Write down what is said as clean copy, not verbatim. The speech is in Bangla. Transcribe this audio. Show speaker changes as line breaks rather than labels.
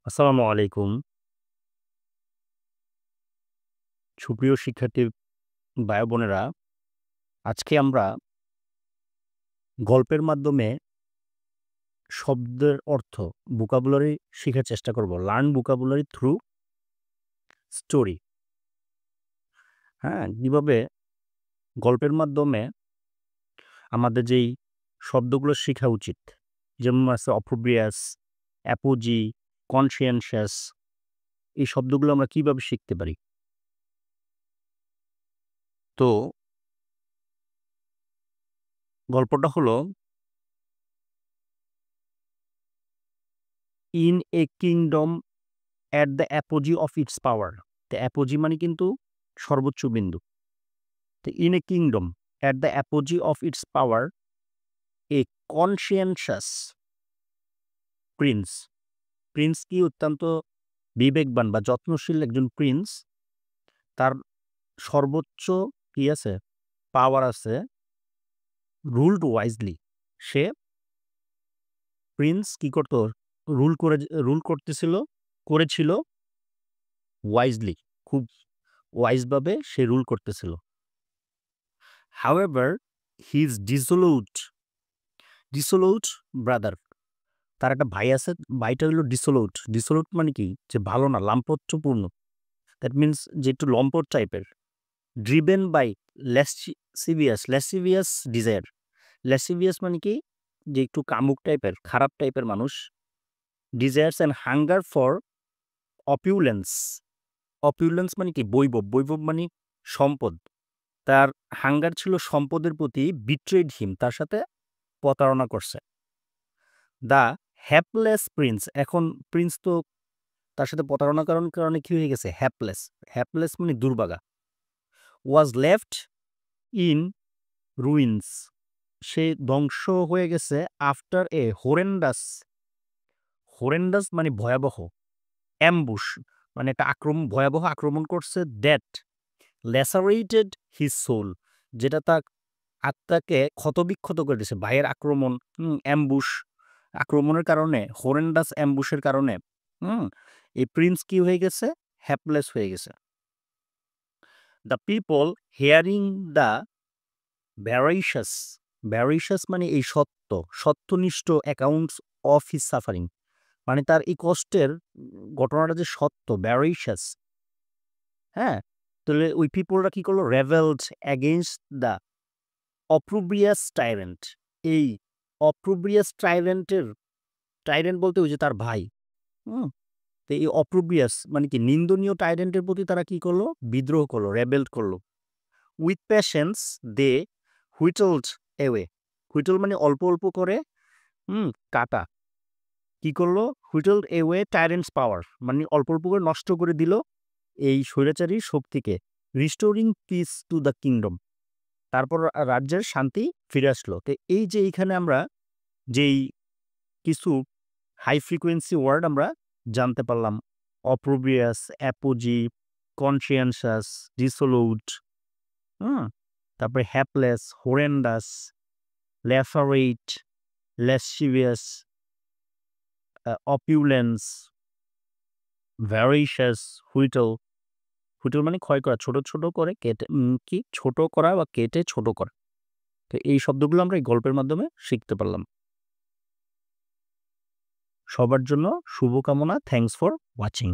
আসসালামু আলাইকুম। সুপ্রিয় শিক্ষার্থী ভাই-বোনেরা, আজকে আমরা গল্পের মাধ্যমে শব্দের অর্থ vocabulary শিখার চেষ্টা করব। Learn vocabulary through story. হ্যাঁ? কিভাবে গল্পের মাধ্যমে আমাদের যেই শব্দগুলো শিখা উচিত। যেমন আছে opprobrious, apogee, conscientious এই শব্দগুলো আমরা কিভাবে শিখতে পারি? তো গল্পটা হলো In a kingdom at the apogee of its power. তো apogee মানে কিন্তু সর্বোচ্চ বিন্দু। তো in a kingdom at the apogee of its power, a conscientious prince কি অত্যন্ত বিবেকবান বা যত্নশীল একজন প্রিন্স, তার সর্বোচ্চ কি আছে? পাওয়ার আছে, ruled wisely. সে প্রিন্স কি করত? রুল করেছিল wisely. খুব ওয়াইজ ভাবে সে রুল করতেছিল। However, his dissolute brother, তার একটা ভাই আছে, ভাইটা হলো ডিসোলুট মানে কি? যে ভালো না, লাম্পট্যপূর্ণ। দ্যাট মিনস যে একটু লম্পট টাইপের। Driven by lascivious desire. lascivious মানে কি? যে একটু কামুক টাইপের, খারাপ টাইপের মানুষ। desires and hunger for opulence. opulence মানে কি? বৈভব মানে সম্পদ। তার হাঙ্গার ছিল সম্পদের প্রতি, betrayed him, তার সাথে প্রতারণা করছে। দ্য হ্যাপলেস প্রিন্স, এখন প্রিন্স তো তার সাথে প্রতারণার কারণে কি হয়ে গেছে? হ্যাপলেস মানে দুর্ভাগা। ওয়াজ লেফট ইন রুইন্স, সে ধ্বংস হয়ে গেছে আফটার এ হোরেন্ডাস মানে ভয়াবহ, অ্যাম্বুশ মানে একটা ভয়াবহ আক্রমণ করছে, দ্যাট ল্যাসারেটেড হিজ সোল, যেটা তার আত্মাকে ক্ষতবিক্ষত করে দিয়েছে। ভাইয়ের আক্রমণ, অ্যাম্বুশ, আক্রমণের কারণে, হোরেন্ডাস অ্যাম্বুশের কারণে, হুম? এই প্রিন্স কি হয়ে গেছে? হ্যাপলেস হয়ে গেছে। দ্য পিপল হিয়ারিং দ্য ভ্যারাইশাস মানে এই সত্যনিষ্ঠ অ্যাকাউন্টস অফ হিজ সাফারিং, মানে তার এই কষ্টের ঘটনাটা যে সত্য, ভ্যারাইশাস, হ্যাঁ? তাহলে ওই পিপলরা কি করলো? রেভেলড এগেইনস্ট দ্য অপ্রুব্রিয়াস টাইরেন্ট। এই অপ্রুব্রিয়াস টাইরেন্ট বলতে ওই যে তার ভাই, হুম? তো এই অপ্রুব্রিয়াস মানে কি? নিন্দনীয় টাইরেন্টের প্রতি তারা কি করলো? বিদ্রোহ করলো, রেবেল্ড করলো। With patience they whittled away. Whittle মানে অল্প করে, কাটা। কি করলো? হুইটলড অ্যাওয়ে টাইরেন্টস পাওয়ার, মানে অল্প করে নষ্ট করে দিল এই স্বৈরাচারী শক্তিকে। Restoring piece to the kingdom, তারপর রাজ্যের শান্তি ফিরে আসলো। তো এই যে এইখানে আমরা যেই কিছু হাই ফ্রিকোয়েন্সি ওয়ার্ড আমরা জানতে পারলাম, অপ্রোব্রিয়াস, অ্যাপোজি, কনসিয়েন্সাস, ডিসোলুট, হুম? তারপরে হ্যাপলেস, হোরেন্ডাস, ল্যাফারেট, ল্যাসচিভিয়াস, অপিউলেন্স, ভ্যারিশাস, হুইটল মানে ক্ষয় করা, ছোট করে কেটে, কি ছোট করা বা কেটে ছোট করা। তো এই শব্দগুলো আমরা এই গল্পের মাধ্যমে শিখতে পারলাম। সবার জন্য শুভকামনা। Thanks for watching.